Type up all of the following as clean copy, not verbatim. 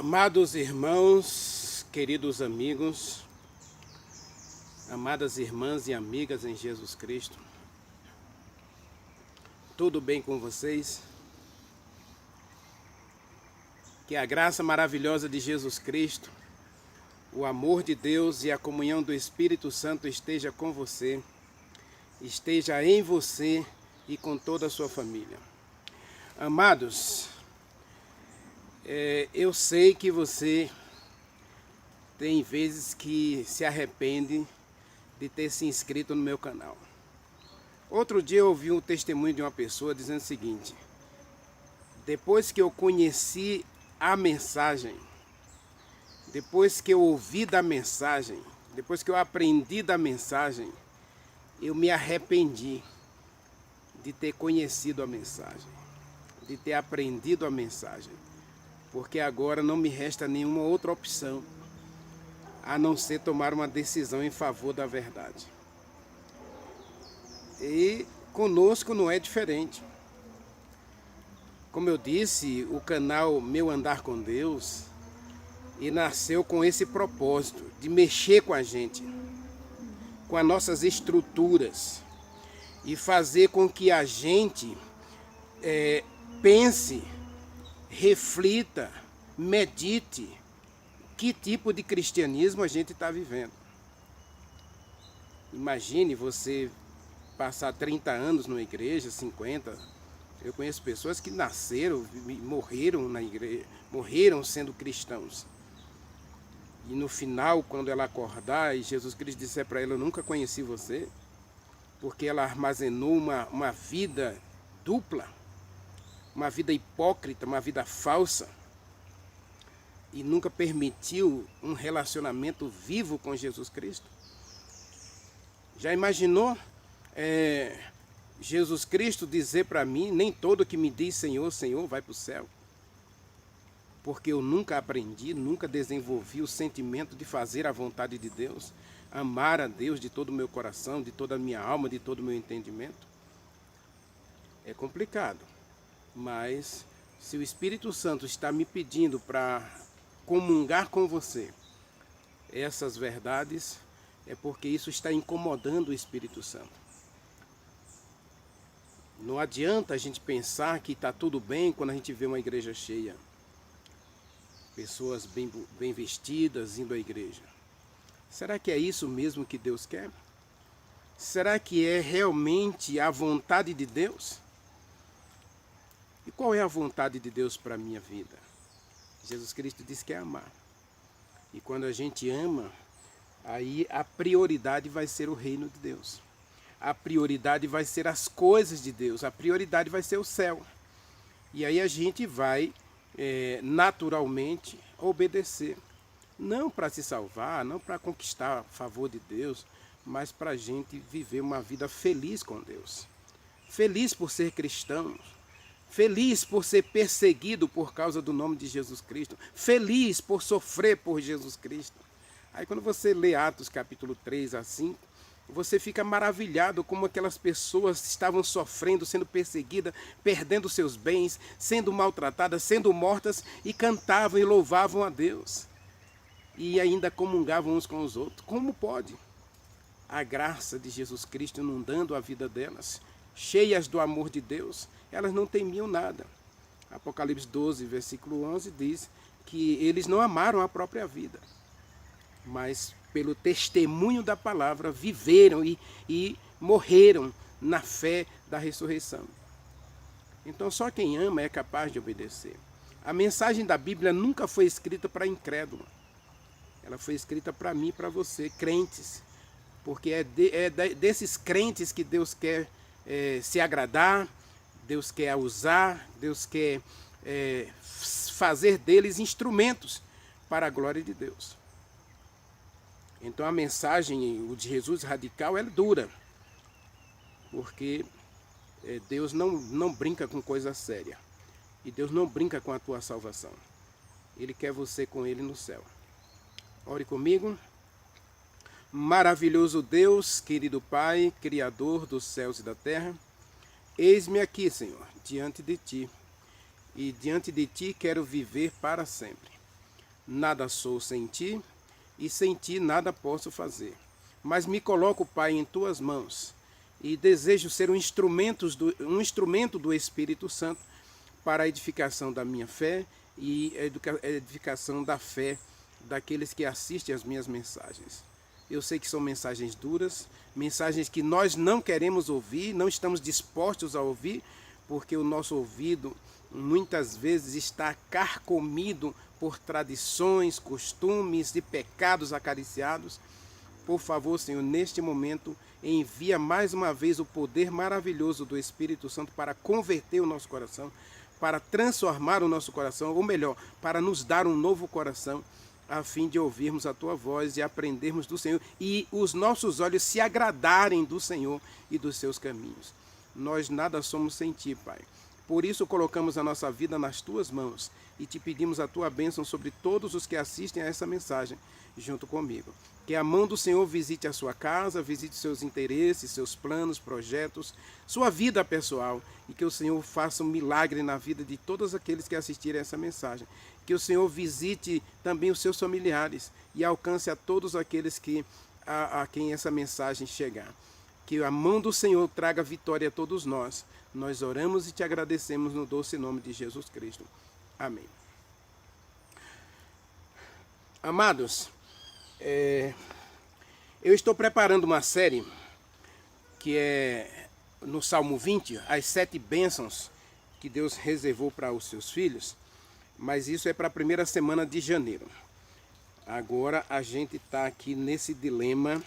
Amados irmãos, queridos amigos, amadas irmãs e amigas em Jesus Cristo, tudo bem com vocês? Que a graça maravilhosa de Jesus Cristo, o amor de Deus e a comunhão do Espírito Santo esteja com você, esteja em você e com toda a sua família. Amados, eu sei que você tem vezes que se arrepende de ter se inscrito no meu canal. Outro dia eu ouvi um testemunho de uma pessoa dizendo o seguinte: depois que eu conheci a mensagem, depois que eu ouvi da mensagem, depois que eu aprendi da mensagem, eu me arrependi de ter conhecido a mensagem, de ter aprendido a mensagem, porque agora não me resta nenhuma outra opção a não ser tomar uma decisão em favor da verdade. E conosco não é diferente. Como eu disse, o canal Meu Andar com Deus nasceu com esse propósito de mexer com a gente, com as nossas estruturas e fazer com que a gente pense, reflita, medite que tipo de cristianismo a gente está vivendo. Imagine você passar 30 anos numa igreja, 50. Eu conheço pessoas que nasceram e morreram na igreja, morreram sendo cristãos. E no final, quando ela acordar e Jesus Cristo disser para ela: eu nunca conheci você, porque ela armazenou uma vida dupla, uma vida hipócrita, uma vida falsa, e nunca permitiu um relacionamento vivo com Jesus Cristo. Já imaginou Jesus Cristo dizer para mim: nem todo que me diz Senhor, Senhor vai para o céu? Porque eu nunca aprendi, nunca desenvolvi o sentimento de fazer a vontade de Deus, amar a Deus de todo o meu coração, de toda a minha alma, de todo o meu entendimento. É complicado, mas se o Espírito Santo está me pedindo para comungar com você essas verdades, é porque isso está incomodando o Espírito Santo. Não adianta a gente pensar que está tudo bem quando a gente vê uma igreja cheia, pessoas bem vestidas indo à igreja. Será que é isso mesmo que Deus quer? Será que é realmente a vontade de Deus? E qual é a vontade de Deus para a minha vida? Jesus Cristo diz que é amar. E quando a gente ama, aí a prioridade vai ser o reino de Deus. A prioridade vai ser as coisas de Deus. A prioridade vai ser o céu. E aí a gente vai naturalmente obedecer. Não para se salvar, não para conquistar o favor de Deus, mas para a gente viver uma vida feliz com Deus. Feliz por ser cristão. Feliz por ser perseguido por causa do nome de Jesus Cristo. Feliz por sofrer por Jesus Cristo. Aí quando você lê Atos capítulo 3 a 5, você fica maravilhado como aquelas pessoas estavam sofrendo, sendo perseguidas, perdendo seus bens, sendo maltratadas, sendo mortas, e cantavam e louvavam a Deus. E ainda comungavam uns com os outros. Como pode? A graça de Jesus Cristo inundando a vida delas, cheias do amor de Deus, elas não temiam nada. Apocalipse 12, versículo 11 diz que eles não amaram a própria vida, mas pelo testemunho da palavra viveram e morreram na fé da ressurreição. Então só quem ama é capaz de obedecer. A mensagem da Bíblia nunca foi escrita para incrédulo. Ela foi escrita para mim e para você, crentes. Porque é desses crentes que Deus quer se agradar, Deus quer usar, Deus quer fazer deles instrumentos para a glória de Deus. Então a mensagem, o de Jesus radical, é dura, porque Deus não brinca com coisa séria, e Deus não brinca com a tua salvação. Ele quer você com Ele no céu. Ore comigo. Maravilhoso Deus, querido Pai, Criador dos céus e da terra, eis-me aqui, Senhor, diante de Ti, e diante de Ti quero viver para sempre. nada sou sem ti, e sem ti nada posso fazer. Mas me coloco, Pai, em tuas mãos, e desejo ser um instrumento do Espírito Santo para a edificação da minha fé e a edificação da fé daqueles que assistem às minhas mensagens. Eu sei que são mensagens duras, mensagens que nós não queremos ouvir, não estamos dispostos a ouvir, porque o nosso ouvido muitas vezes está carcomido por tradições, costumes e pecados acariciados. Por favor, Senhor, neste momento, envia mais uma vez o poder maravilhoso do Espírito Santo para converter o nosso coração, para transformar o nosso coração, ou melhor, para nos dar um novo coração, a fim de ouvirmos a Tua voz e aprendermos do Senhor e os nossos olhos se agradarem do Senhor e dos seus caminhos. Nós nada somos sem Ti, Pai. Por isso colocamos a nossa vida nas Tuas mãos e Te pedimos a Tua bênção sobre todos os que assistem a essa mensagem junto comigo. Que a mão do Senhor visite a sua casa, visite seus interesses, seus planos, projetos, sua vida pessoal, e que o Senhor faça um milagre na vida de todos aqueles que assistirem a essa mensagem. Que o Senhor visite também os seus familiares e alcance a todos aqueles a quem essa mensagem chegar. Que a mão do Senhor traga vitória a todos nós. Nós oramos e te agradecemos no doce nome de Jesus Cristo. Amém. Amados, eu estou preparando uma série que é no Salmo 20, as 7 bênçãos que Deus reservou para os seus filhos, mas isso é para a primeira semana de janeiro. Agora a gente está aqui nesse dilema,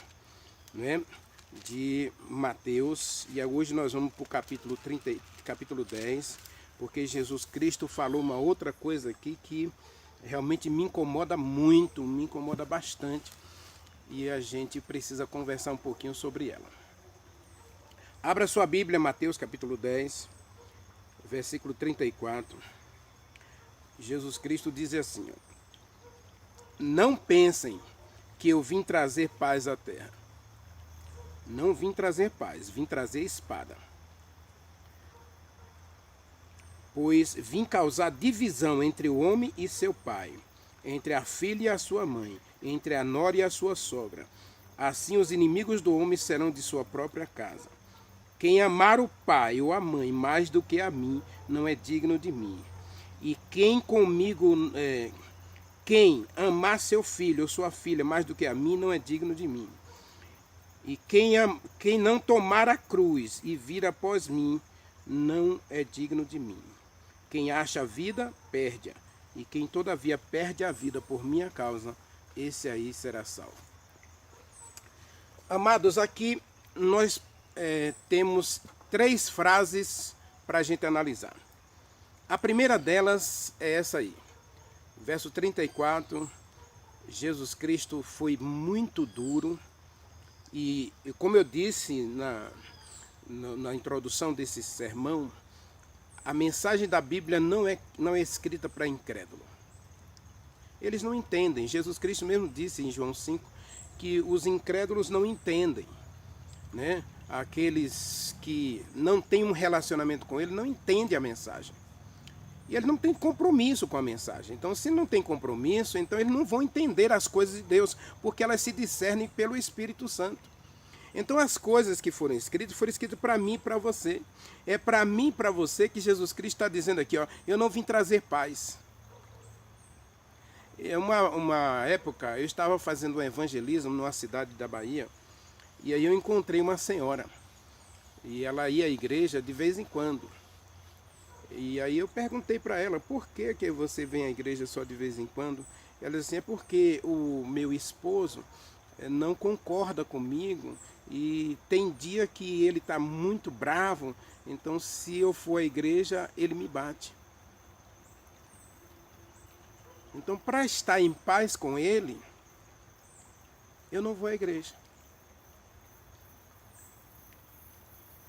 né, de Mateus, e hoje nós vamos para o capítulo 10, porque Jesus Cristo falou uma outra coisa aqui que realmente me incomoda muito, me incomoda bastante, e a gente precisa conversar um pouquinho sobre ela. Abra sua Bíblia, Mateus capítulo 10, versículo 34. Jesus Cristo diz assim: não pensem que eu vim trazer paz à terra. Não vim trazer paz, vim trazer espada. Pois vim causar divisão entre o homem e seu pai, entre a filha e a sua mãe, entre a nora e a sua sogra. Assim os inimigos do homem serão de sua própria casa. Quem amar o pai ou a mãe mais do que a mim, não é digno de mim. E quem amar seu filho ou sua filha mais do que a mim, não é digno de mim. E quem não tomar a cruz e vir após mim, não é digno de mim. Quem acha a vida, perde-a. E quem todavia perde a vida por minha causa, esse aí será salvo. Amados, aqui nós temos 3 frases para a gente analisar. A primeira delas é essa aí. Verso 34, Jesus Cristo foi muito duro. E como eu disse na introdução desse sermão, a mensagem da Bíblia não é escrita para incrédulo. Eles não entendem. Jesus Cristo mesmo disse em João 5 que os incrédulos não entendem, né? Aqueles que não têm um relacionamento com Ele não entendem a mensagem. E eles não têm compromisso com a mensagem. Então, se não tem compromisso, então eles não vão entender as coisas de Deus, porque elas se discernem pelo Espírito Santo. Então as coisas que foram escritas para mim e para você. É para mim e para você que Jesus Cristo está dizendo aqui, ó, eu não vim trazer paz. Uma época eu estava fazendo um evangelismo numa cidade da Bahia, e aí eu encontrei uma senhora. E ela ia à igreja de vez em quando. E aí eu perguntei para ela, por que você vem à igreja só de vez em quando? Ela disse assim, é porque o meu esposo não concorda comigo e tem dia que ele está muito bravo, então se eu for à igreja, ele me bate. Então, para estar em paz com ele, eu não vou à igreja.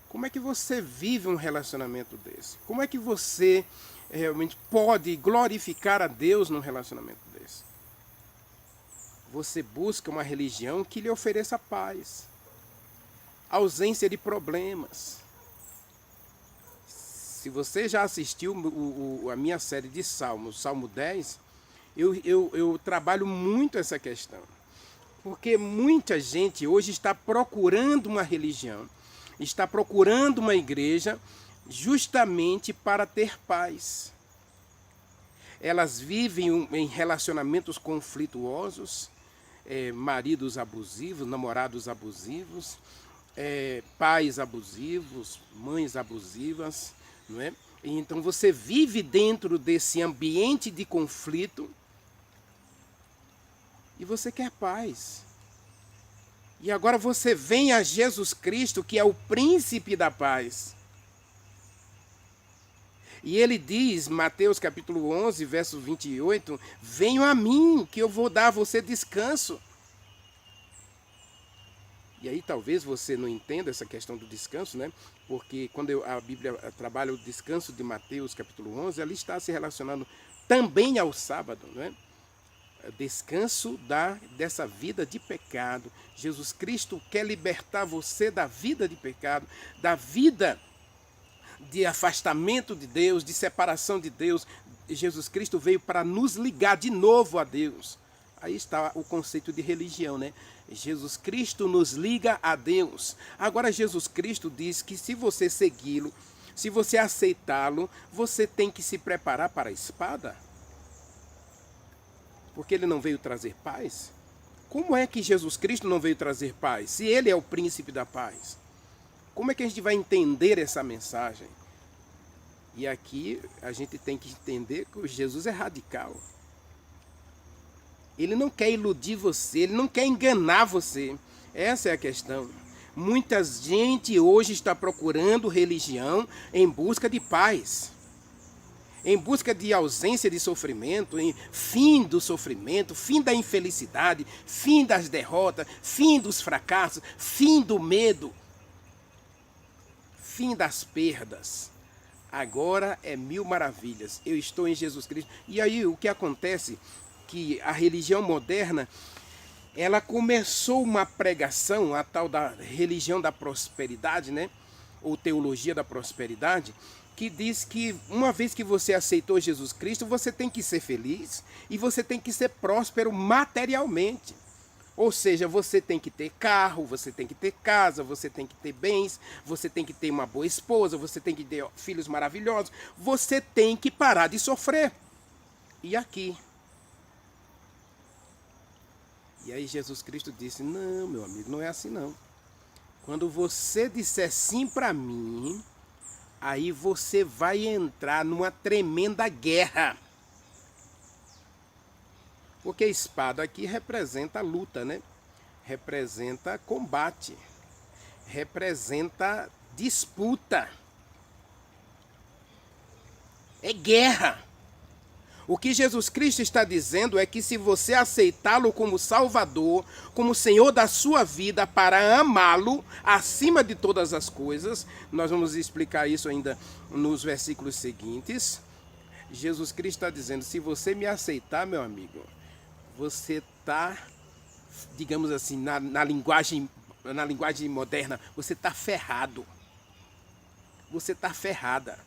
Como é que você vive um relacionamento desse? Como é que você realmente pode glorificar a Deus num relacionamento desse? Você busca uma religião que lhe ofereça paz, ausência de problemas. Se você já assistiu a minha série de Salmos, Salmo 10, Eu trabalho muito essa questão. Porque muita gente hoje está procurando uma religião, está procurando uma igreja justamente para ter paz. Elas vivem em relacionamentos conflituosos, maridos abusivos, namorados abusivos, pais abusivos, mães abusivas, não é? E então você vive dentro desse ambiente de conflito e você quer paz. E agora você vem a Jesus Cristo, que é o príncipe da paz. E ele diz, Mateus capítulo 11, verso 28, venham a mim, que eu vou dar a você descanso. E aí talvez você não entenda essa questão do descanso, né? Porque quando a Bíblia trabalha o descanso de Mateus capítulo 11, ela está se relacionando também ao sábado, né? Descanso dessa vida de pecado. Jesus Cristo quer libertar você da vida de pecado, da vida de afastamento de Deus, de separação de Deus. Jesus Cristo veio para nos ligar de novo a Deus. Aí está o conceito de religião, né? Jesus Cristo nos liga a Deus. Agora Jesus Cristo diz que se você segui-lo, se você aceitá-lo, você tem que se preparar para a espada. Porque ele não veio trazer paz? Como é que Jesus Cristo não veio trazer paz? Se ele é o príncipe da paz. Como é que a gente vai entender essa mensagem? E aqui a gente tem que entender que Jesus é radical. Ele não quer iludir você, ele não quer enganar você. Essa é a questão. Muita gente hoje está procurando religião em busca de paz. Em busca de ausência de sofrimento, em fim do sofrimento, fim da infelicidade, fim das derrotas, fim dos fracassos, fim do medo, fim das perdas. Agora é mil maravilhas. Eu estou em Jesus Cristo. E aí o que acontece? Que a religião moderna, ela começou uma pregação, a tal da religião da prosperidade, né? Ou teologia da prosperidade, que diz que uma vez que você aceitou Jesus Cristo, você tem que ser feliz e você tem que ser próspero materialmente. Ou seja, você tem que ter carro, você tem que ter casa, você tem que ter bens, você tem que ter uma boa esposa, você tem que ter filhos maravilhosos, você tem que parar de sofrer. E aqui? E aí Jesus Cristo disse, não, meu amigo, não é assim não. Quando você disser sim para mim, aí você vai entrar numa tremenda guerra. Porque a espada aqui representa a luta, né? Representa combate. Representa disputa. É guerra. O que Jesus Cristo está dizendo é que se você aceitá-lo como Salvador, como Senhor da sua vida, para amá-lo acima de todas as coisas, nós vamos explicar isso ainda nos versículos seguintes. Jesus Cristo está dizendo, se você me aceitar, meu amigo, você está, digamos assim, na linguagem moderna, você está ferrado. Você está ferrada.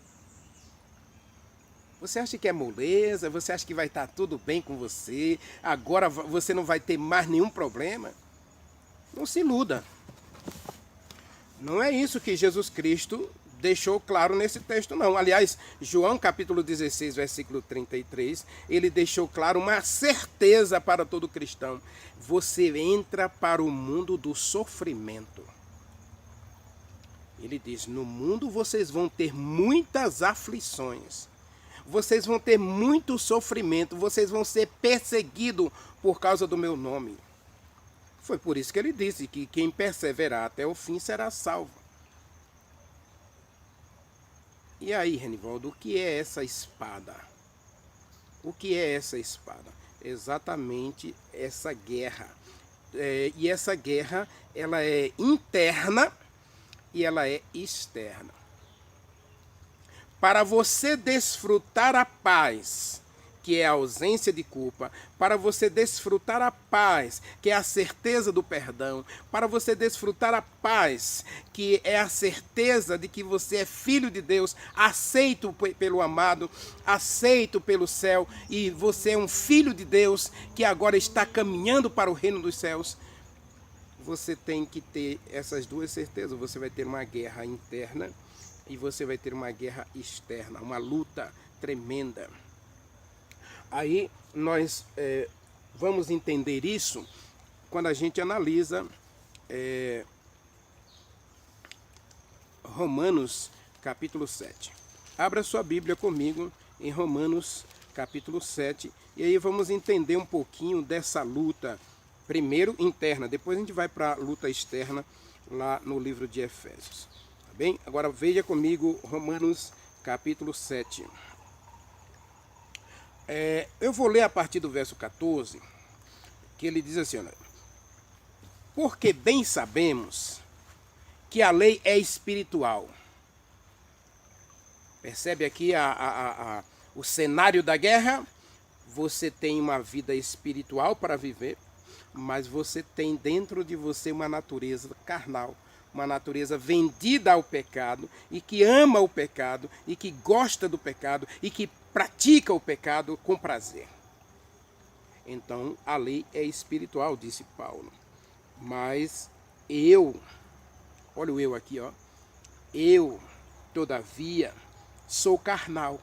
Você acha que é moleza? Você acha que vai estar tudo bem com você? Agora você não vai ter mais nenhum problema? Não se iluda. Não é isso que Jesus Cristo deixou claro nesse texto, não. Aliás, João capítulo 16, versículo 33, ele deixou claro uma certeza para todo cristão. Você entra para o mundo do sofrimento. Ele diz, no mundo vocês vão ter muitas aflições. Vocês vão ter muito sofrimento, vocês vão ser perseguidos por causa do meu nome. Foi por isso que ele disse que quem perseverar até o fim será salvo. E aí, Renivaldo, o que é essa espada? O que é essa espada? Exatamente essa guerra. E essa guerra, ela é interna e ela é externa. Para você desfrutar a paz que é a ausência de culpa, para você desfrutar a paz, que é a certeza do perdão, para você desfrutar a paz, que é a certeza de que você é filho de Deus, aceito pelo amado, aceito pelo céu, e você é um filho de Deus que agora está caminhando para o reino dos céus. Você tem que ter essas duas certezas. Você vai ter uma guerra interna e você vai ter uma guerra externa, uma luta tremenda. Aí nós vamos entender isso quando a gente analisa Romanos capítulo 7. Abra sua Bíblia comigo em Romanos capítulo 7 e aí vamos entender um pouquinho dessa luta, primeiro interna, depois a gente vai para a luta externa lá no livro de Efésios. Tá bem? Agora veja comigo Romanos capítulo 7. Eu vou ler a partir do verso 14, que ele diz assim, olha, porque bem sabemos que a lei é espiritual. Percebe aqui o cenário da guerra? Você tem uma vida espiritual para viver, mas você tem dentro de você uma natureza carnal, uma natureza vendida ao pecado e que ama o pecado e que gosta do pecado e que pratica o pecado com prazer. Então, a lei é espiritual, disse Paulo. Mas olha o eu aqui, ó. Eu, todavia, sou carnal.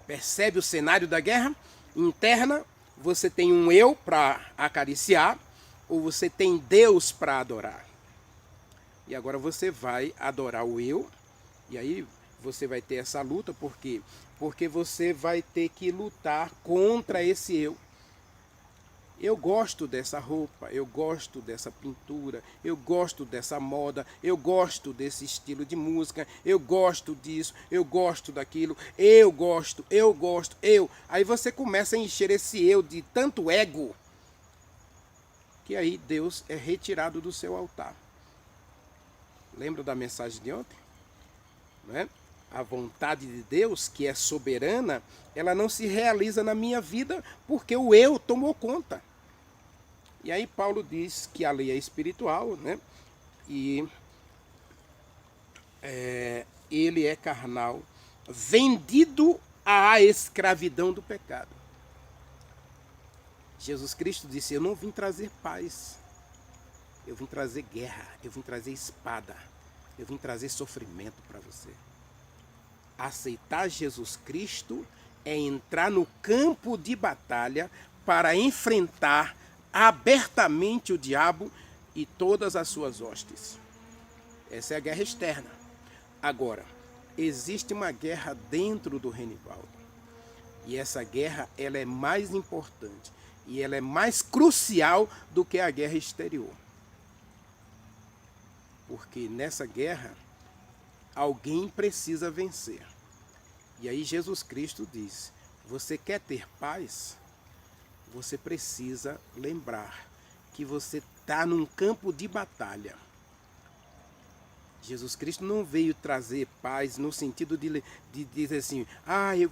Percebe o cenário da guerra interna? Você tem um eu para acariciar ou você tem Deus para adorar. E agora você vai adorar o eu e aí você vai ter essa luta, por quê? Porque você vai ter que lutar contra esse eu. Eu gosto dessa roupa, eu gosto dessa pintura, eu gosto dessa moda, eu gosto desse estilo de música, eu gosto disso, eu gosto daquilo, eu gosto. Aí você começa a encher esse eu de tanto ego, que aí Deus é retirado do seu altar. Lembra da mensagem de ontem? Não é? A vontade de Deus, que é soberana, ela não se realiza na minha vida porque o eu tomou conta. E aí Paulo diz que a lei é espiritual, né? E ele é carnal, vendido à escravidão do pecado. Jesus Cristo disse, eu não vim trazer paz, eu vim trazer guerra, eu vim trazer espada, eu vim trazer sofrimento para você. Aceitar Jesus Cristo é entrar no campo de batalha para enfrentar abertamente o diabo e todas as suas hostes. Essa é a guerra externa. Agora, existe uma guerra dentro do Renivaldo. E essa guerra, ela é mais importante e ela é mais crucial do que a guerra exterior. Porque nessa guerra, alguém precisa vencer. E aí Jesus Cristo diz, você quer ter paz? Você precisa lembrar que você está num campo de batalha. Jesus Cristo não veio trazer paz no sentido de dizer assim,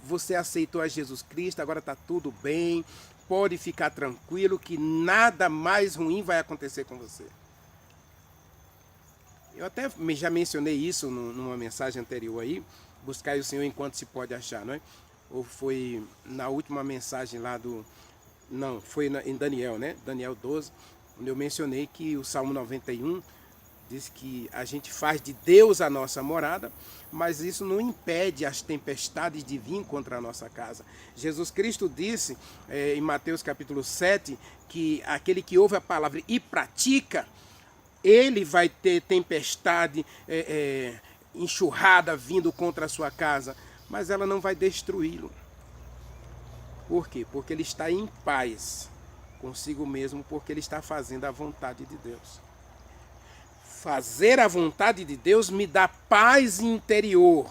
você aceitou a Jesus Cristo, agora está tudo bem, pode ficar tranquilo que nada mais ruim vai acontecer com você. Eu até já mencionei isso numa mensagem anterior aí, buscar o Senhor enquanto se pode achar, não é? Ou foi na última mensagem lá não, foi em Daniel, né? Daniel 12, onde eu mencionei que o Salmo 91 diz que a gente faz de Deus a nossa morada, mas isso não impede as tempestades de vir contra a nossa casa. Jesus Cristo disse em Mateus capítulo 7 que aquele que ouve a palavra e pratica, ele vai ter tempestade, enxurrada vindo contra a sua casa, mas ela não vai destruí-lo. Por quê? Porque ele está em paz consigo mesmo, porque ele está fazendo a vontade de Deus. Fazer a vontade de Deus me dá paz interior.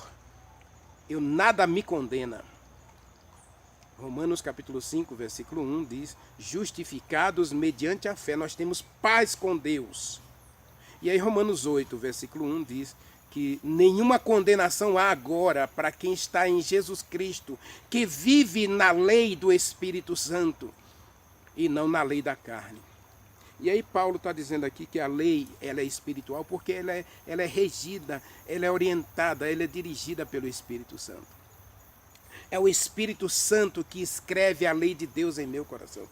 Nada me condena. Romanos capítulo 5, versículo 1 diz, justificados mediante a fé, nós temos paz com Deus. E aí Romanos 8, versículo 1 diz que nenhuma condenação há agora para quem está em Jesus Cristo, que vive na lei do Espírito Santo e não na lei da carne. E aí Paulo está dizendo aqui que a lei ela é espiritual porque ela é regida, ela é orientada, ela é dirigida pelo Espírito Santo. É o Espírito Santo que escreve a lei de Deus em meu coração.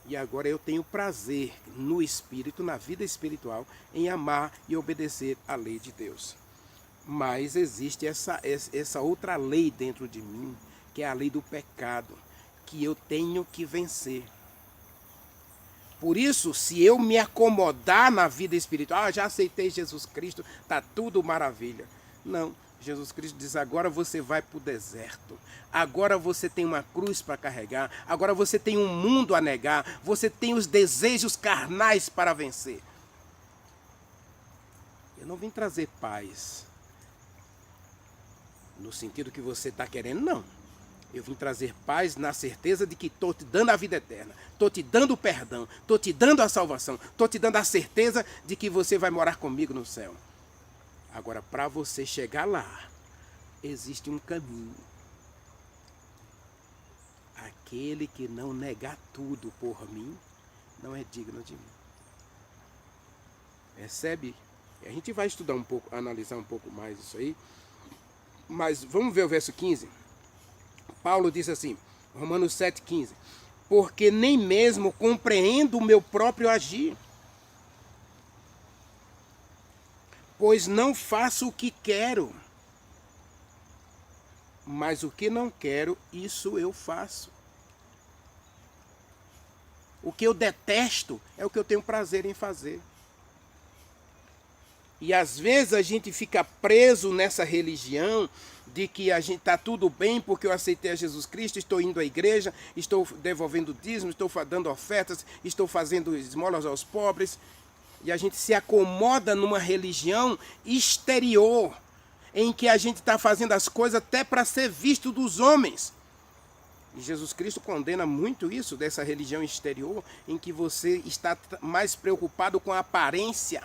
E agora eu tenho prazer no Espírito, na vida espiritual, em amar e obedecer à lei de Deus. Mas existe essa outra lei dentro de mim, que é a lei do pecado, que eu tenho que vencer. Por isso, se eu me acomodar na vida espiritual, já aceitei Jesus Cristo, está tudo maravilha. Não, Jesus Cristo diz, agora você vai para o deserto. Agora você tem uma cruz para carregar. Agora você tem um mundo a negar. Você tem os desejos carnais para vencer. Eu não vim trazer paz no sentido que você está querendo, não. Eu vim trazer paz na certeza de que estou te dando a vida eterna, estou te dando o perdão, estou te dando a salvação, estou te dando a certeza de que você vai morar comigo no céu. Agora, para você chegar lá, existe um caminho. Aquele que não negar tudo por mim, não é digno de mim. Percebe? A gente vai estudar um pouco, analisar um pouco mais isso aí. Mas vamos ver o verso 15. Paulo diz assim, Romanos 7,15. Porque nem mesmo compreendo o meu próprio agir. Pois não faço o que quero. Mas o que não quero, isso eu faço. O que eu detesto é o que eu tenho prazer em fazer. E às vezes a gente fica preso nessa religião de que a gente está tudo bem porque eu aceitei a Jesus Cristo, estou indo à igreja, estou devolvendo dízimo, estou dando ofertas, estou fazendo esmolas aos pobres. E a gente se acomoda numa religião exterior, em que a gente está fazendo as coisas até para ser visto dos homens. E Jesus Cristo condena muito isso, dessa religião exterior, em que você está mais preocupado com a aparência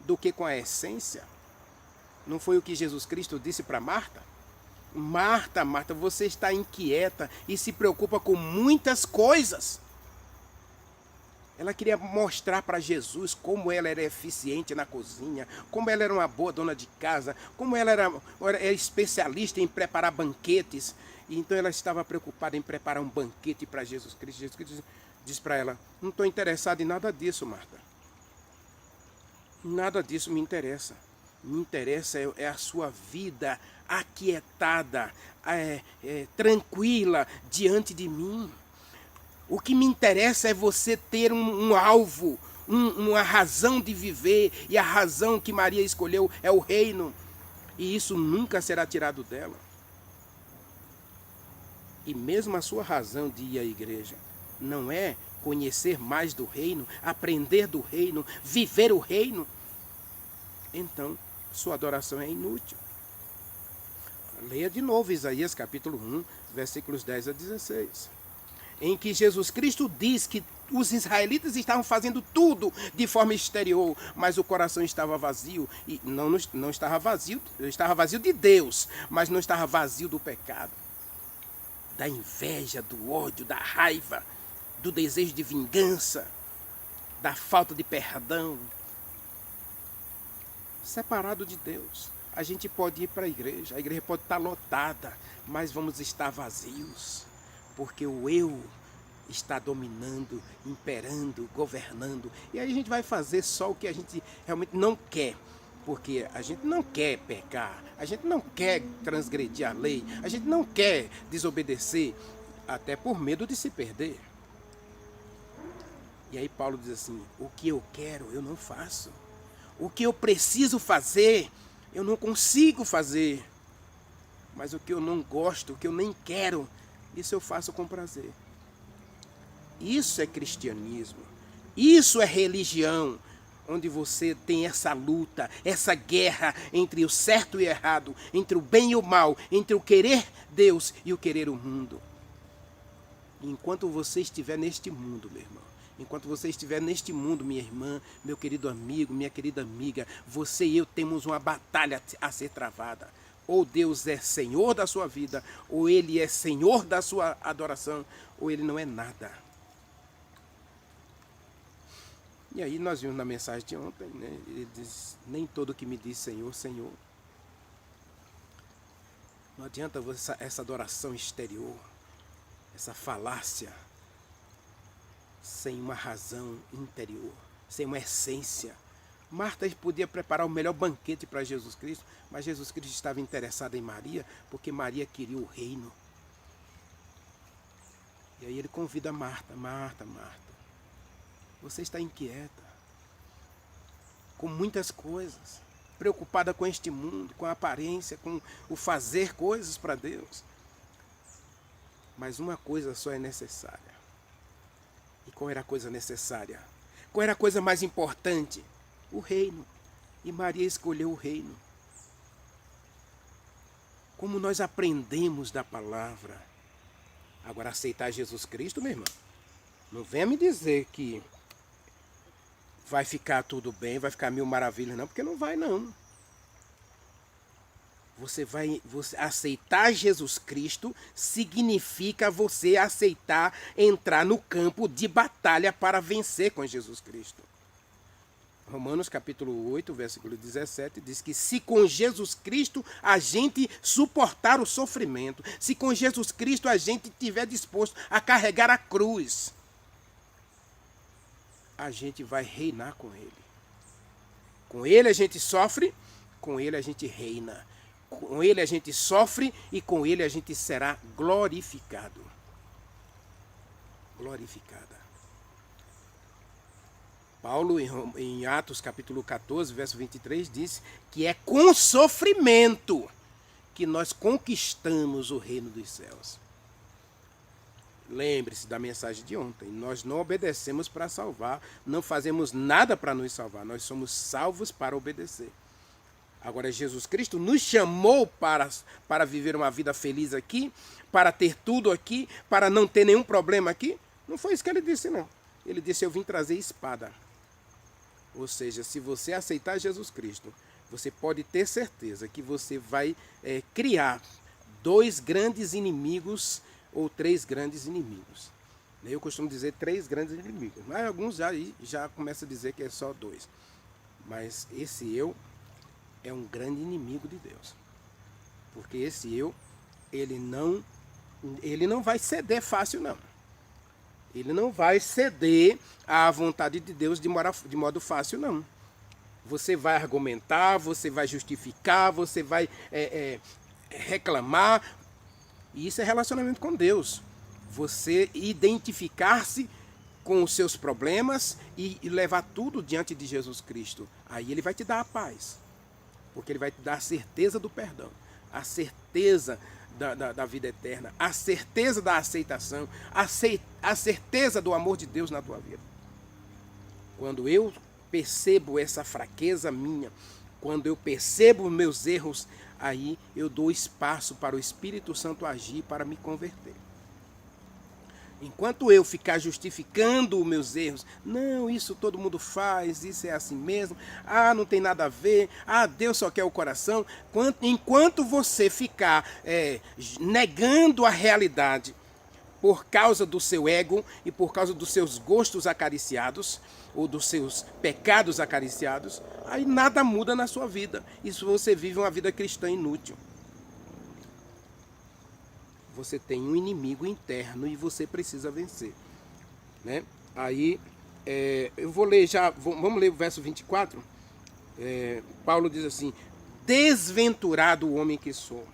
do que com a essência. Não foi o que Jesus Cristo disse para Marta? Marta, Marta, você está inquieta e se preocupa com muitas coisas. Ela queria mostrar para Jesus como ela era eficiente na cozinha, como ela era uma boa dona de casa, como ela era especialista em preparar banquetes. E então ela estava preocupada em preparar um banquete para Jesus Cristo. Jesus Cristo diz para ela, não estou interessado em nada disso, Marta. Nada disso me interessa. Me interessa é a sua vida aquietada, tranquila diante de mim. O que me interessa é você ter um alvo, uma razão de viver. E a razão que Maria escolheu é o reino. E isso nunca será tirado dela. E mesmo a sua razão de ir à igreja não é conhecer mais do reino, aprender do reino, viver o reino, então sua adoração é inútil. Leia de novo Isaías capítulo 1, versículos 10 a 16. Em que Jesus Cristo diz que os israelitas estavam fazendo tudo de forma exterior, mas o coração estava vazio. E não estava vazio de Deus, mas não estava vazio do pecado, da inveja, do ódio, da raiva, do desejo de vingança, da falta de perdão. Separado de Deus. A gente pode ir para a igreja pode estar lotada, mas vamos estar vazios, porque o eu está dominando, imperando, governando. E aí a gente vai fazer só o que a gente realmente não quer, porque a gente não quer pecar, a gente não quer transgredir a lei, a gente não quer desobedecer, até por medo de se perder. E aí Paulo diz assim, o que eu quero eu não faço. O que eu preciso fazer, eu não consigo fazer. Mas o que eu não gosto, o que eu nem quero, isso eu faço com prazer. Isso é cristianismo. Isso é religião, onde você tem essa luta, essa guerra entre o certo e o errado, entre o bem e o mal, entre o querer Deus e o querer o mundo. E enquanto você estiver neste mundo, meu irmão, Enquanto você estiver neste mundo, minha irmã, meu querido amigo, minha querida amiga, você e eu temos uma batalha a ser travada. Ou Deus é Senhor da sua vida, ou Ele é Senhor da sua adoração, ou Ele não é nada. E aí nós vimos na mensagem de ontem, né? Ele diz, nem todo que me diz Senhor, Senhor. Não adianta essa adoração exterior, essa falácia, sem uma razão interior, sem uma essência. Marta podia preparar o melhor banquete para Jesus Cristo, mas Jesus Cristo estava interessado em Maria, porque Maria queria o reino. E aí ele convida Marta, Marta, você está inquieta, com muitas coisas, preocupada com este mundo, com a aparência, com o fazer coisas para Deus. Mas uma coisa só é necessária. E qual era a coisa necessária? Qual era a coisa mais importante? O reino. E Maria escolheu o reino. Como nós aprendemos da palavra. Agora, aceitar Jesus Cristo, meu irmão, não venha me dizer que vai ficar tudo bem, vai ficar mil maravilhas, não, porque não vai, não. Você aceitar Jesus Cristo significa você aceitar entrar no campo de batalha para vencer com Jesus Cristo. Romanos capítulo 8, versículo 17, diz que se com Jesus Cristo a gente suportar o sofrimento, se com Jesus Cristo a gente estiver disposto a carregar a cruz, a gente vai reinar com Ele. Com Ele a gente sofre, com Ele a gente reina. Com Ele a gente sofre e com Ele a gente será glorificado. Glorificada. Paulo, em Atos capítulo 14, verso 23, diz que é com sofrimento que nós conquistamos o reino dos céus. Lembre-se da mensagem de ontem. Nós não obedecemos para salvar, não fazemos nada para nos salvar. Nós somos salvos para obedecer. Agora, Jesus Cristo nos chamou para viver uma vida feliz aqui, para ter tudo aqui, para não ter nenhum problema aqui. Não foi isso que ele disse, não. Ele disse, eu vim trazer espada. Ou seja, se você aceitar Jesus Cristo, você pode ter certeza que você vai criar 2 grandes inimigos ou 3 grandes inimigos. Eu costumo dizer 3 grandes inimigos, mas alguns já começam a dizer que é só 2. Mas esse eu é um grande inimigo de Deus. Porque esse eu, ele não vai ceder fácil, não. Ele não vai ceder à vontade de Deus de modo fácil, não. Você vai argumentar, você vai justificar, você vai reclamar. E isso é relacionamento com Deus. Você identificar-se com os seus problemas e levar tudo diante de Jesus Cristo. Aí Ele vai te dar a paz. Porque Ele vai te dar a certeza do perdão, a certeza da vida eterna, a certeza da aceitação, a certeza do amor de Deus na tua vida. Quando eu percebo essa fraqueza minha, quando eu percebo meus erros, aí eu dou espaço para o Espírito Santo agir para me converter. Enquanto eu ficar justificando os meus erros, não, isso todo mundo faz, isso é assim mesmo, não tem nada a ver, Deus só quer o coração. Enquanto você ficar negando a realidade por causa do seu ego e por causa dos seus gostos acariciados, ou dos seus pecados acariciados, aí nada muda na sua vida. Isso você vive uma vida cristã inútil. Você tem um inimigo interno e você precisa vencer, né? Aí, eu vou ler vamos ler o verso 24. Paulo diz assim, desventurado o homem que sou,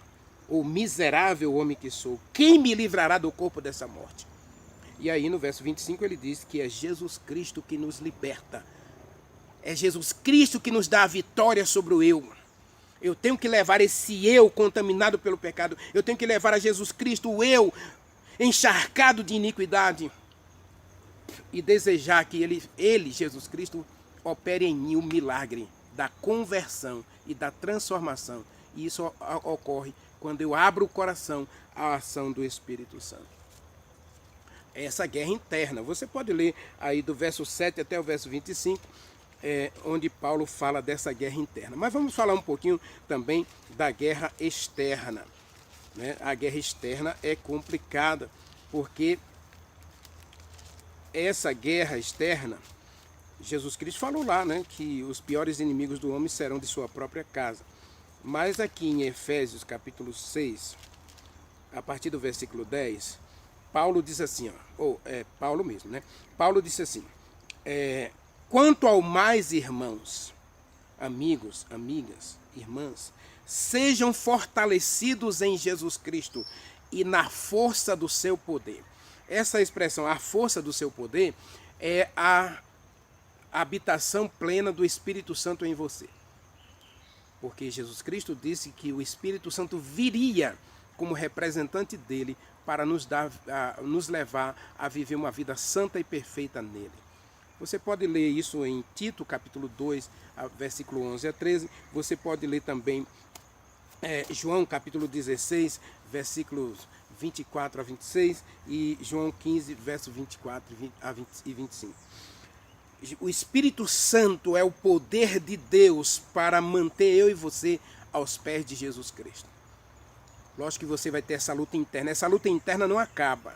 ou miserável homem que sou, quem me livrará do corpo dessa morte? E aí no verso 25 ele diz que é Jesus Cristo que nos liberta. É Jesus Cristo que nos dá a vitória sobre o eu. Eu tenho que levar esse eu contaminado pelo pecado. Eu tenho que levar a Jesus Cristo o eu encharcado de iniquidade. E desejar que ele, Jesus Cristo, opere em mim o milagre da conversão e da transformação. E isso ocorre quando eu abro o coração à ação do Espírito Santo. É essa guerra interna. Você pode ler aí do verso 7 até o verso 25, onde Paulo fala dessa guerra interna. Mas vamos falar um pouquinho também da guerra externa. Né? A guerra externa é complicada, porque essa guerra externa, Jesus Cristo falou lá, né, que os piores inimigos do homem serão de sua própria casa. Mas aqui em Efésios capítulo 6, a partir do versículo 10, Paulo diz assim, Paulo mesmo, né? Paulo disse assim, quanto ao mais, irmãos, amigos, amigas, irmãs, sejam fortalecidos em Jesus Cristo e na força do seu poder. Essa expressão, a força do seu poder, é a habitação plena do Espírito Santo em você. Porque Jesus Cristo disse que o Espírito Santo viria como representante dele para nos levar a viver uma vida santa e perfeita nele. Você pode ler isso em Tito, capítulo 2, versículo 11 a 13. Você pode ler também João, capítulo 16, versículos 24 a 26 e João 15, verso 24 e 25. O Espírito Santo é o poder de Deus para manter eu e você aos pés de Jesus Cristo. Lógico que você vai ter essa luta interna. Essa luta interna não acaba.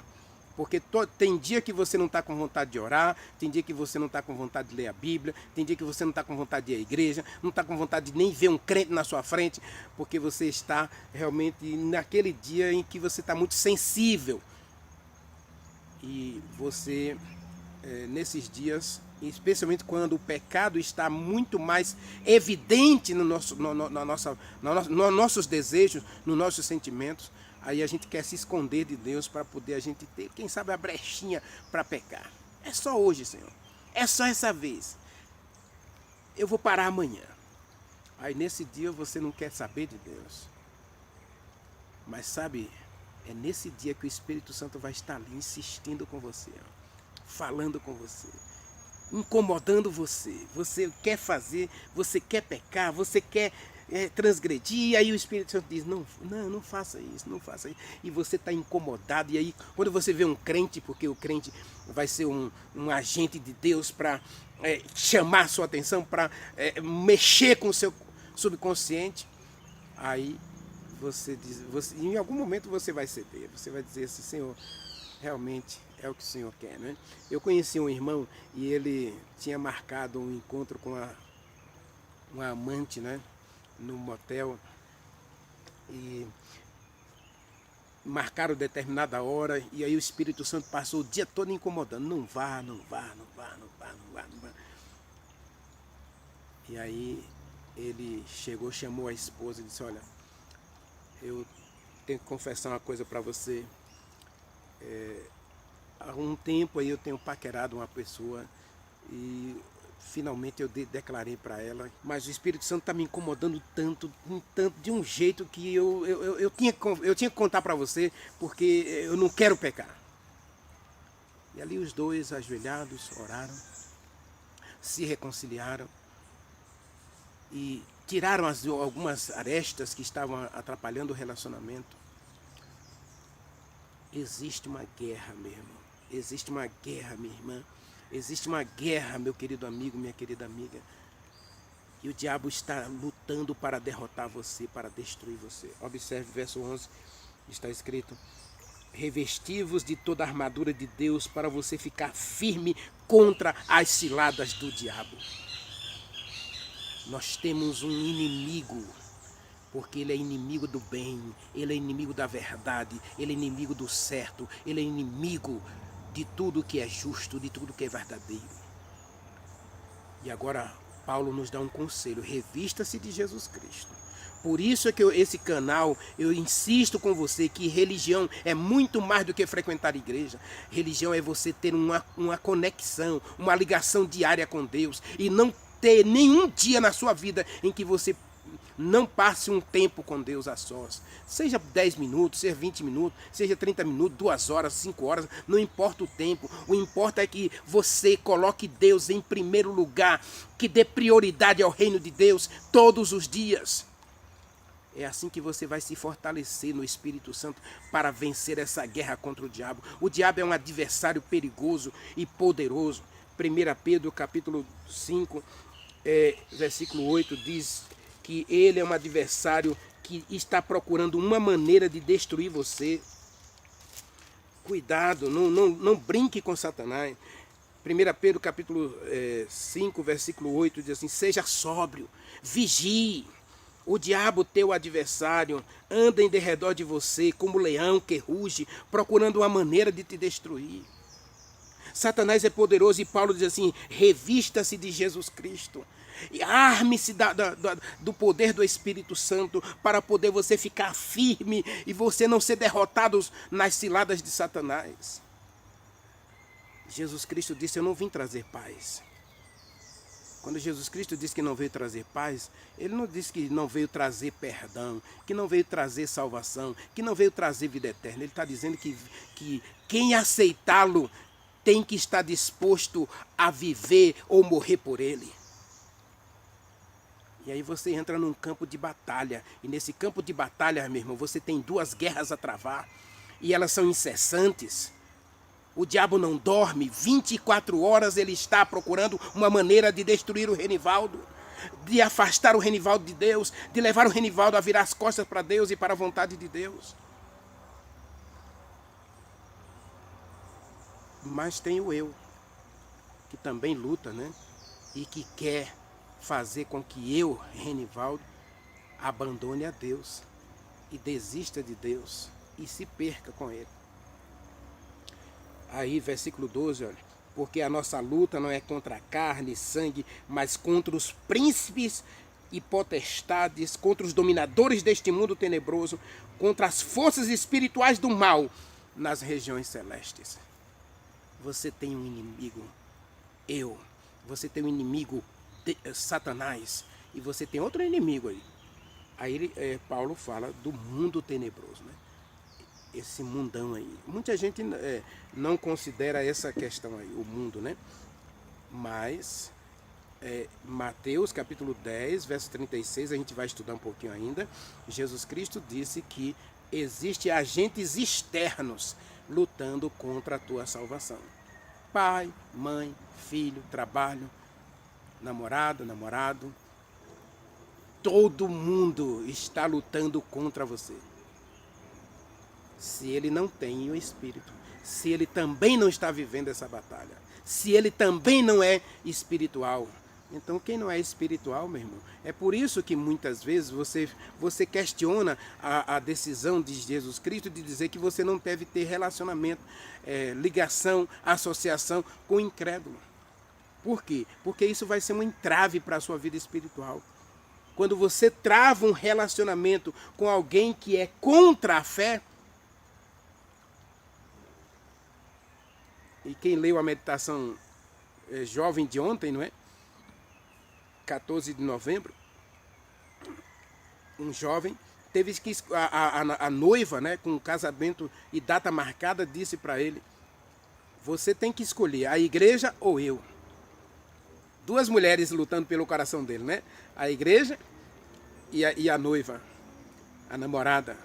Porque tem dia que você não está com vontade de orar, tem dia que você não está com vontade de ler a Bíblia, tem dia que você não está com vontade de ir à igreja, não está com vontade de nem ver um crente na sua frente, porque você está realmente naquele dia em que você está muito sensível. E você, nesses dias, especialmente quando o pecado está muito mais evidente nos nossos desejos, nos nossos sentimentos, aí a gente quer se esconder de Deus para poder a gente ter, quem sabe, a brechinha para pecar. É só hoje, Senhor. É só essa vez. Eu vou parar amanhã. Aí nesse dia você não quer saber de Deus. Mas sabe, é nesse dia que o Espírito Santo vai estar ali insistindo com você, falando com você, incomodando você. Você quer fazer, você quer pecar, você quer transgredir, e aí o Espírito Santo diz, não faça isso, não faça isso. E você está incomodado, e aí quando você vê um crente, porque o crente vai ser um agente de Deus para chamar sua atenção, para mexer com o seu subconsciente, aí você diz, em algum momento você vai ceder, você vai dizer assim, Senhor, realmente é o que o Senhor quer, né? Eu conheci um irmão e ele tinha marcado um encontro com uma amante, né, no motel, e marcaram determinada hora, e aí o Espírito Santo passou o dia todo incomodando, não vá. E aí ele chegou, chamou a esposa e disse, olha, eu tenho que confessar uma coisa para você. Há um tempo aí eu tenho paquerado uma pessoa e finalmente eu declarei para ela, mas o Espírito Santo está me incomodando tanto, de um jeito que eu tinha que contar para você, porque eu não quero pecar. E ali os dois ajoelhados oraram, se reconciliaram e tiraram algumas arestas que estavam atrapalhando o relacionamento. Existe uma guerra, meu irmão. Existe uma guerra, minha irmã. Existe uma guerra, meu querido amigo, minha querida amiga. E o diabo está lutando para derrotar você, para destruir você. Observe o verso 11, está escrito, revesti-vos de toda a armadura de Deus para você ficar firme contra as ciladas do diabo. Nós temos um inimigo, porque ele é inimigo do bem, ele é inimigo da verdade, ele é inimigo do certo, ele é inimigo de tudo que é justo, de tudo que é verdadeiro. E agora Paulo nos dá um conselho, revista-se de Jesus Cristo. Por isso é que esse canal, eu insisto com você que religião é muito mais do que frequentar a igreja. Religião é você ter uma conexão, uma ligação diária com Deus, e não ter nenhum dia na sua vida em que você não passe um tempo com Deus a sós. Seja 10 minutos, seja 20 minutos, seja 30 minutos, 2 horas, 5 horas, não importa o tempo. O importa é que você coloque Deus em primeiro lugar, que dê prioridade ao reino de Deus todos os dias. É assim que você vai se fortalecer no Espírito Santo para vencer essa guerra contra o diabo. O diabo é um adversário perigoso e poderoso. 1 Pedro capítulo 5, versículo 8 diz que ele é um adversário que está procurando uma maneira de destruir você. Cuidado, não brinque com Satanás. 1 Pedro capítulo 5, versículo 8 diz assim: seja sóbrio, vigie. O diabo, teu adversário, anda em derredor de você como leão que ruge, procurando uma maneira de te destruir. Satanás é poderoso e Paulo diz assim: revista-se de Jesus Cristo. E arme-se do poder do Espírito Santo para poder você ficar firme e você não ser derrotado nas ciladas de Satanás. Jesus Cristo disse: eu não vim trazer paz. Quando Jesus Cristo disse que não veio trazer paz, ele não disse que não veio trazer perdão, que não veio trazer salvação, que não veio trazer vida eterna. Ele está dizendo que quem aceitá-lo tem que estar disposto a viver ou morrer por ele. E aí você entra num campo de batalha. E nesse campo de batalha, meu irmão, você tem duas guerras a travar. E elas são incessantes. O diabo não dorme, 24 horas ele está procurando uma maneira de destruir o Renivaldo, de afastar o Renivaldo de Deus, de levar o Renivaldo a virar as costas para Deus e para a vontade de Deus. Mas tem o eu, que também luta, né? E que quer fazer com que eu, Renivaldo, abandone a Deus e desista de Deus e se perca com ele. Aí, versículo 12, olha: porque a nossa luta não é contra carne e sangue, mas contra os príncipes e potestades, contra os dominadores deste mundo tenebroso, contra as forças espirituais do mal nas regiões celestes. Você tem um inimigo, você tem um inimigo, Satanás, e você tem outro inimigo aí. Aí Paulo fala do mundo tenebroso, né? Esse mundão aí. Muita gente não considera essa questão aí, o mundo, né? Mas Mateus capítulo 10, verso 36, a gente vai estudar um pouquinho ainda. Jesus Cristo disse que existem agentes externos lutando contra a tua salvação. Pai, mãe, filho, trabalho, namorado, todo mundo está lutando contra você. Se ele não tem o Espírito, se ele também não está vivendo essa batalha, se ele também não é espiritual. Então quem não é espiritual, meu irmão, é por isso que muitas vezes você questiona a decisão de Jesus Cristo de dizer que você não deve ter relacionamento, ligação, associação com o incrédulo. Por quê? Porque isso vai ser um entrave para a sua vida espiritual. Quando você trava um relacionamento com alguém que é contra a fé, e quem leu a meditação jovem de ontem, não é? 14 de novembro, um jovem teve que a noiva, né, com o casamento e data marcada, disse para ele: você tem que escolher a igreja ou eu. Duas mulheres lutando pelo coração dele, né? A igreja e a noiva, a namorada.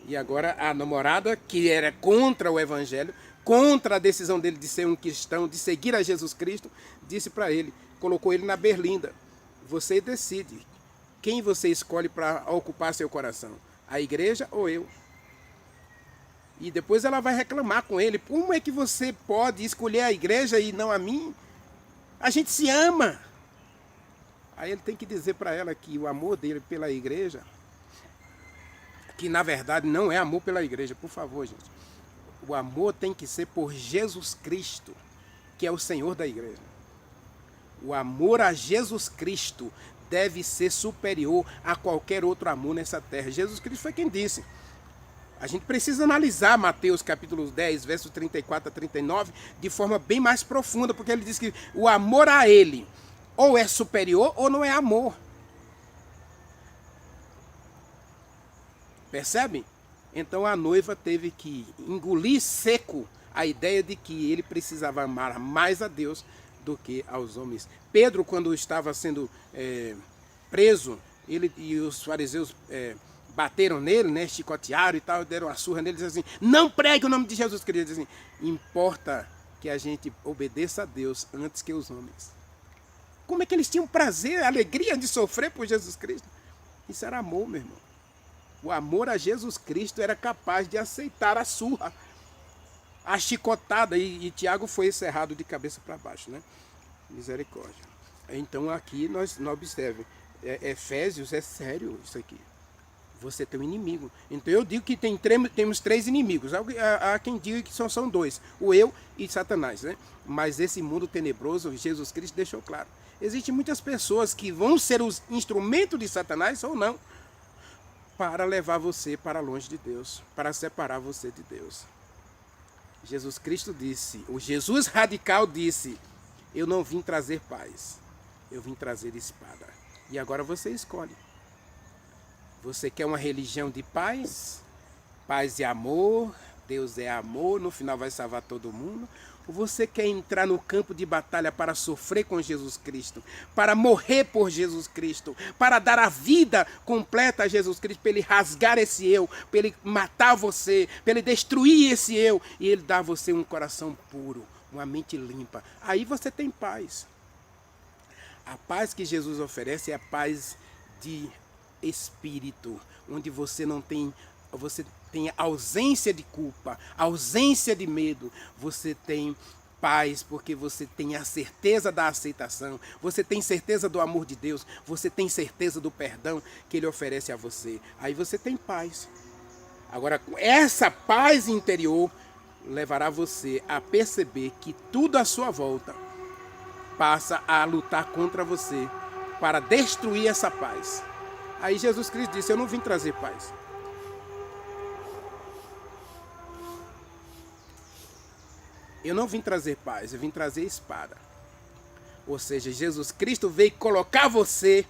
E agora a namorada, que era contra o evangelho, contra a decisão dele de ser um cristão, de seguir a Jesus Cristo, disse para ele, colocou ele na berlinda: você decide quem você escolhe para ocupar seu coração, a igreja ou eu. E depois ela vai reclamar com ele: como é que você pode escolher a igreja e não a mim? A gente se ama. Aí ele tem que dizer para ela que o amor dele pela igreja, que na verdade não é amor pela igreja, por favor, gente. O amor tem que ser por Jesus Cristo, que é o Senhor da igreja. O amor a Jesus Cristo deve ser superior a qualquer outro amor nessa terra. Jesus Cristo foi quem disse. A gente precisa analisar Mateus capítulo 10, versos 34 a 39, de forma bem mais profunda, porque ele diz que o amor a ele ou é superior ou não é amor. Percebe? Então a noiva teve que engolir seco a ideia de que ele precisava amar mais a Deus do que aos homens. Pedro, quando estava sendo preso ele e os fariseus bateram nele, né, chicotearam e tal, deram uma surra nele, dizendo assim, não pregue o nome de Jesus Cristo. Ele diz assim, importa que a gente obedeça a Deus antes que os homens. Como é que eles tinham prazer, alegria de sofrer por Jesus Cristo? Isso era amor, meu irmão. O amor a Jesus Cristo era capaz de aceitar a surra, a chicotada, e Tiago foi encerrado de cabeça para baixo, né? Misericórdia. Então aqui nós observamos, Efésios é sério isso aqui. Você tem um inimigo. Então eu digo que temos 3 inimigos. Há quem diga que são 2, o eu e Satanás, né? Mas esse mundo tenebroso, Jesus Cristo deixou claro. Existem muitas pessoas que vão ser os instrumentos de Satanás ou não, para levar você para longe de Deus, para separar você de Deus. Jesus Cristo disse, o Jesus radical disse, eu não vim trazer paz, eu vim trazer espada. E agora você escolhe. Você quer uma religião de paz? Paz e amor, Deus é amor, no final vai salvar todo mundo? Ou você quer entrar no campo de batalha para sofrer com Jesus Cristo, para morrer por Jesus Cristo, para dar a vida completa a Jesus Cristo, para ele rasgar esse eu, para ele matar você, para ele destruir esse eu, e ele dar a você um coração puro, uma mente limpa. Aí você tem paz. A paz que Jesus oferece é a paz de espírito, onde você não tem, você tem ausência de culpa, ausência de medo, você tem paz porque você tem a certeza da aceitação, você tem certeza do amor de Deus, você tem certeza do perdão que ele oferece a você. Aí você tem paz. Agora, essa paz interior levará você a perceber que tudo à sua volta passa a lutar contra você para destruir essa paz. Aí Jesus Cristo disse, eu não vim trazer paz. Eu não vim trazer paz, eu vim trazer espada. Ou seja, Jesus Cristo veio colocar você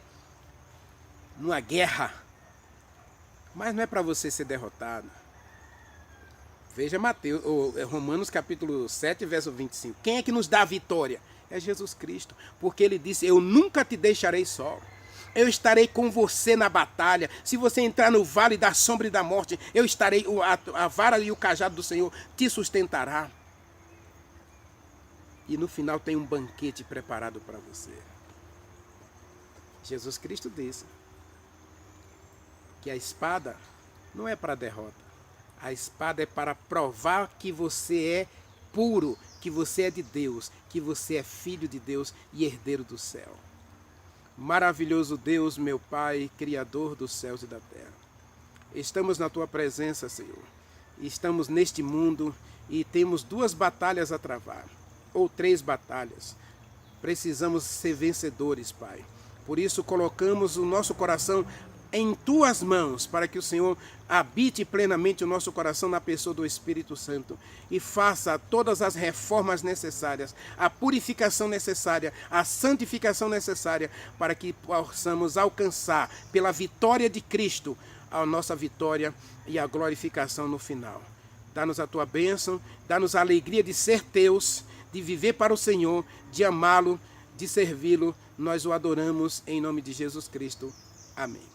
numa guerra. Mas não é para você ser derrotado. Veja Romanos capítulo 7, verso 25. Quem é que nos dá a vitória? É Jesus Cristo. Porque ele disse, eu nunca te deixarei só. Eu estarei com você na batalha. Se você entrar no vale da sombra e da morte, eu estarei, a vara e o cajado do Senhor te sustentará. E no final tem um banquete preparado para você. Jesus Cristo disse que a espada não é para derrota. A espada é para provar que você é puro, que você é de Deus, que você é filho de Deus e herdeiro do céu. Maravilhoso Deus, meu Pai, Criador dos céus e da terra. Estamos na Tua presença, Senhor. Estamos neste mundo e temos 2 batalhas a travar. Ou 3 batalhas. Precisamos ser vencedores, Pai. Por isso colocamos o nosso coração em Tuas mãos, para que o Senhor habite plenamente o nosso coração na pessoa do Espírito Santo e faça todas as reformas necessárias, a purificação necessária, a santificação necessária, para que possamos alcançar, pela vitória de Cristo, a nossa vitória e a glorificação no final. Dá-nos a Tua bênção, dá-nos a alegria de ser Teus, de viver para o Senhor, de amá-lo, de servi-lo. Nós o adoramos em nome de Jesus Cristo. Amém.